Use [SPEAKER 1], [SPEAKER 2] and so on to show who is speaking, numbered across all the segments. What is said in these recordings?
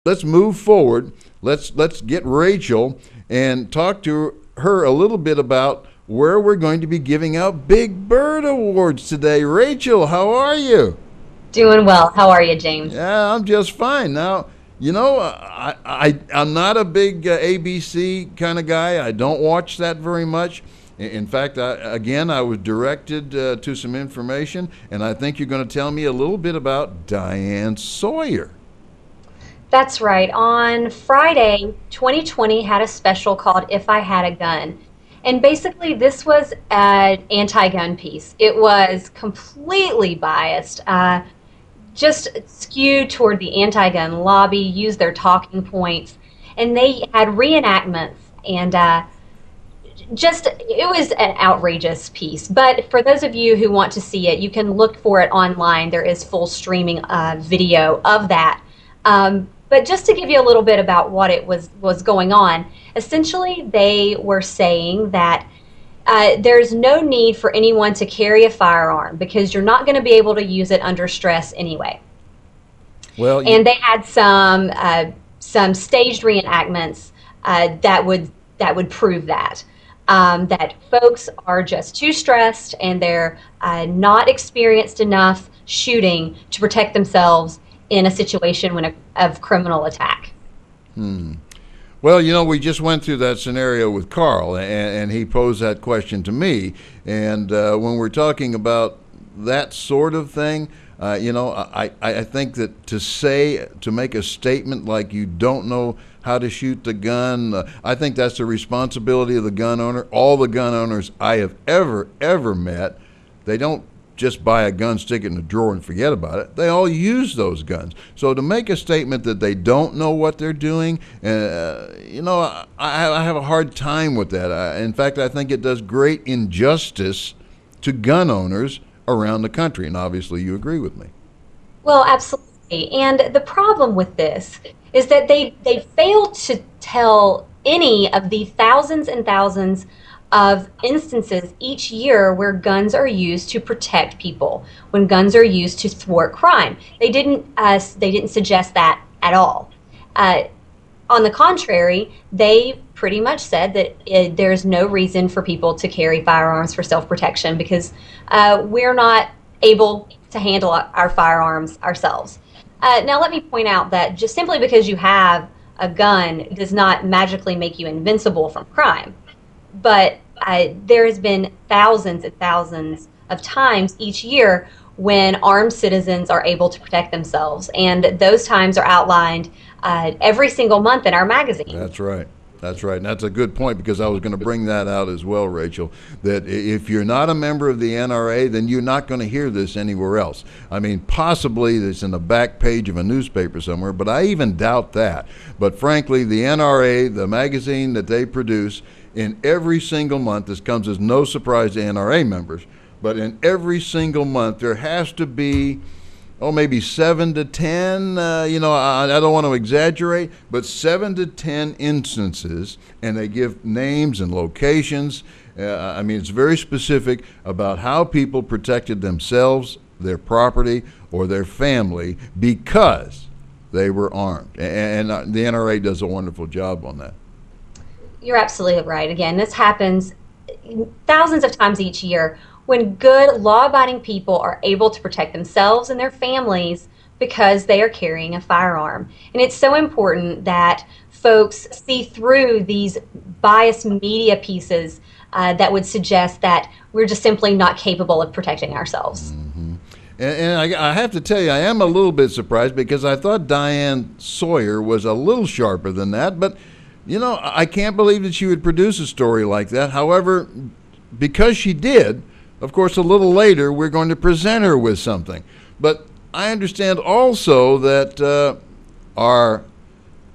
[SPEAKER 1] let's move forward. Let's get Rachel and talk to her a little bit about where we're going to be giving out Big Bird Awards today. Rachel, how are you?
[SPEAKER 2] Doing well. How are you, James?
[SPEAKER 1] Yeah, I'm just fine. Now, I'm not a big ABC kind of guy. I don't watch that very much. In fact, I was directed to some information, and I think you're going to tell me a little bit about Diane Sawyer.
[SPEAKER 2] That's right. On Friday, 2020 had a special called If I Had a Gun. And basically, this was an anti-gun piece. It was completely biased, just skewed toward the anti-gun lobby, used their talking points, and they had reenactments, and it was an outrageous piece. But for those of you who want to see it, you can look for it online. There is full streaming video of that. But just to give you a little bit about what it was going on, essentially they were saying that there's no need for anyone to carry a firearm because you're not going to be able to use it under stress anyway.
[SPEAKER 1] Well,
[SPEAKER 2] and they had some staged reenactments that would prove that. That folks are just too stressed and they're not experienced enough shooting to protect themselves in a situation of criminal attack.
[SPEAKER 1] Well, we just went through that scenario with Carl, and he posed that question to me. And when we're talking about that sort of thing, I think that to make a statement like you don't know how to shoot the gun, I think that's the responsibility of the gun owner. All the gun owners I have ever met, they don't just buy a gun, stick it in a drawer, and forget about it. They all use those guns. So to make a statement that they don't know what they're doing, I have a hard time with that. In fact, I think it does great injustice to gun owners around the country, and obviously you agree with me.
[SPEAKER 2] Well, absolutely. And the problem with this is that they failed to tell any of the thousands and thousands of instances each year where guns are used to protect people, when guns are used to thwart crime. They didn't suggest that at all. On the contrary, they pretty much said that there's no reason for people to carry firearms for self-protection because we're not able to handle our firearms ourselves. Now let me point out that just simply because you have a gun does not magically make you invincible from crime. But there has been thousands and thousands of times each year when armed citizens are able to protect themselves. And those times are outlined every single month in our magazine.
[SPEAKER 1] That's right. That's right. And that's a good point because I was going to bring that out as well, Rachel, that if you're not a member of the NRA, then you're not going to hear this anywhere else. I mean, possibly it's in the back page of a newspaper somewhere, but I even doubt that. But frankly, the NRA, the magazine that they produce, in every single month, this comes as no surprise to NRA members, but in every single month there has to be, maybe 7 to 10, I don't want to exaggerate, but 7 to 10 instances, and they give names and locations. It's very specific about how people protected themselves, their property, or their family because they were armed. And the NRA does a wonderful job on that.
[SPEAKER 2] You're absolutely right. Again, this happens thousands of times each year when good, law-abiding people are able to protect themselves and their families because they are carrying a firearm. And it's so important that folks see through these biased media pieces that would suggest that we're just simply not capable of protecting ourselves.
[SPEAKER 1] Mm-hmm. And I have to tell you, I am a little bit surprised because I thought Diane Sawyer was a little sharper than that, but I can't believe that she would produce a story like that. However, because she did, of course, a little later, we're going to present her with something. But I understand also that our,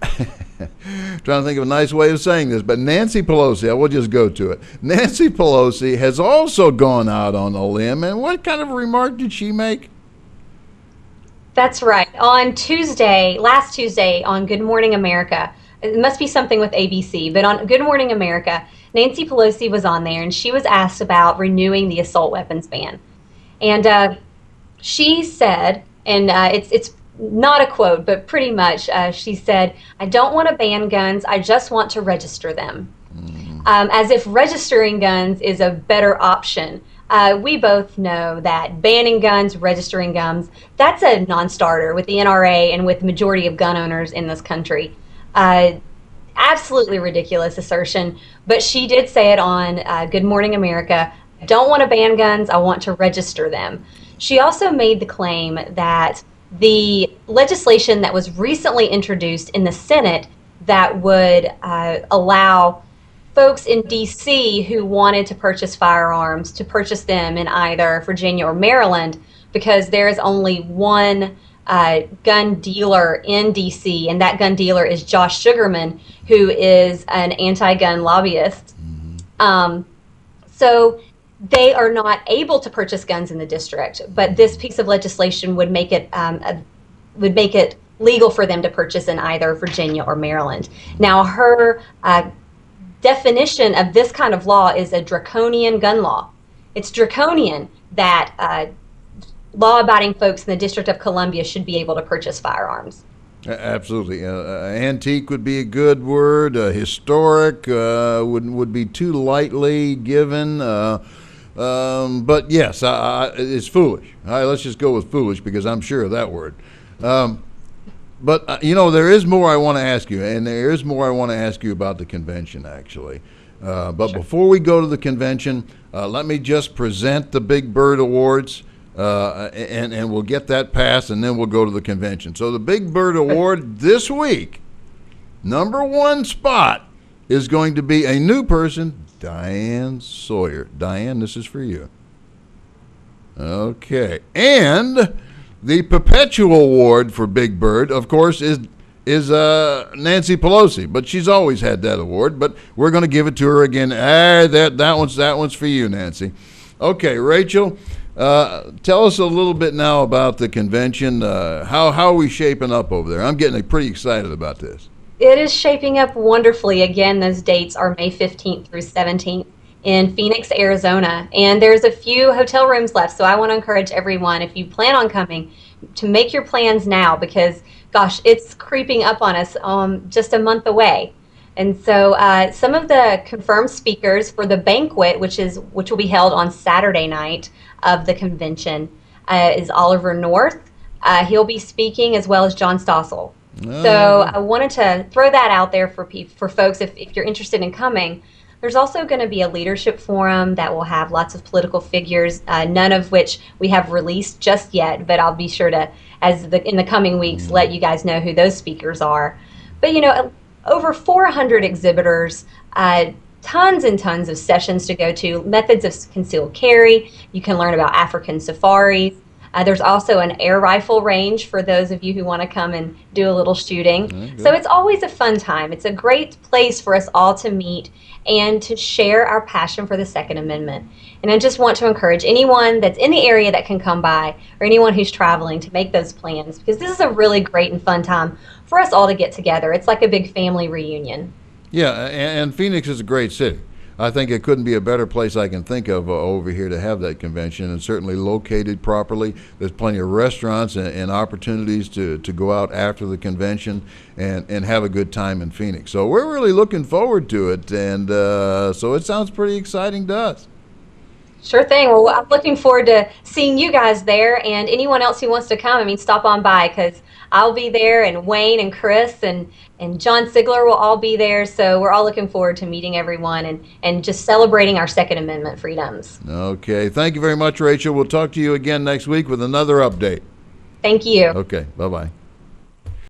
[SPEAKER 1] trying to think of a nice way of saying this, but Nancy Pelosi, I will just go to it. Nancy Pelosi has also gone out on a limb. And what kind of remark did she make?
[SPEAKER 2] That's right. Last Tuesday on Good Morning America, it must be something with ABC, but on Good Morning America, Nancy Pelosi was on there and she was asked about renewing the assault weapons ban. And she said, and it's not a quote, but pretty much, she said, "I don't want to ban guns, I just want to register them." As if registering guns is a better option. We both know that banning guns, registering guns, that's a non-starter with the NRA and with the majority of gun owners in this country. Absolutely ridiculous assertion, but she did say it on Good Morning America. "I don't want to ban guns, I want to register them." She also made the claim that the legislation that was recently introduced in the Senate that would allow folks in D.C. who wanted to purchase firearms to purchase them in either Virginia or Maryland, because there is only one gun dealer in D.C., and that gun dealer is Josh Sugarman, who is an anti-gun lobbyist. So they are not able to purchase guns in the district, but this piece of legislation would make it legal for them to purchase in either Virginia or Maryland. Now, her definition of this kind of law is a draconian gun law. It's draconian that law-abiding folks in the District of Columbia should be able to purchase firearms.
[SPEAKER 1] Absolutely. Antique would be a good word. Historic would be too lightly given. But yes, it's foolish. All right, let's just go with foolish because I'm sure of that word. But, there is more I want to ask you, and there is more I want to ask you about the convention, actually. But sure. Before we go to the convention, let me just present the Big Bird Awards, and we'll get that passed, and then we'll go to the convention. So the Big Bird Award this week, #1 spot is going to be a new person, Diane Sawyer. Diane, this is for you. Okay. And the perpetual award for Big Bird, of course, is Nancy Pelosi, but she's always had that award. But we're going to give it to her again. That one's for you, Nancy. Okay, Rachel, tell us a little bit now about the convention. How are we shaping up over there? I'm getting pretty excited about this.
[SPEAKER 2] It is shaping up wonderfully. Again, those dates are May 15th through 17th in Phoenix, Arizona. And there's a few hotel rooms left, so I want to encourage everyone, if you plan on coming, to make your plans now because, gosh, it's creeping up on us just a month away. And so some of the confirmed speakers for the banquet, which will be held on Saturday night of the convention, is Oliver North. He'll be speaking, as well as John Stossel. So I wanted to throw that out there for folks if you're interested in coming. There's also going to be a leadership forum that will have lots of political figures, none of which we have released just yet, but I'll be sure to, in the coming weeks, let you guys know who those speakers are. But over 400 exhibitors, tons and tons of sessions to go to, methods of concealed carry. You can learn about African safaris. There's also an air rifle range for those of you who want to come and do a little shooting. So it's always a fun time. It's a great place for us all to meet and to share our passion for the Second Amendment. And I just want to encourage anyone that's in the area that can come by, or anyone who's traveling, to make those plans, because this is a really great and fun time for us all to get together. It's like a big family reunion.
[SPEAKER 1] Yeah, and Phoenix is a great city. I think it couldn't be a better place I can think of over here to have that convention, and certainly located properly. There's plenty of restaurants and opportunities to go out after the convention and have a good time in Phoenix. So we're really looking forward to it, and so it sounds pretty exciting to us.
[SPEAKER 2] Sure thing. Well, I'm looking forward to seeing you guys there, and anyone else who wants to come, stop on by, because I'll be there, and Wayne and Chris and John Sigler will all be there. So we're all looking forward to meeting everyone and just celebrating our Second Amendment freedoms.
[SPEAKER 1] Okay. Thank you very much, Rachel. We'll talk to you again next week with another update.
[SPEAKER 2] Thank you.
[SPEAKER 1] Okay. Bye-bye.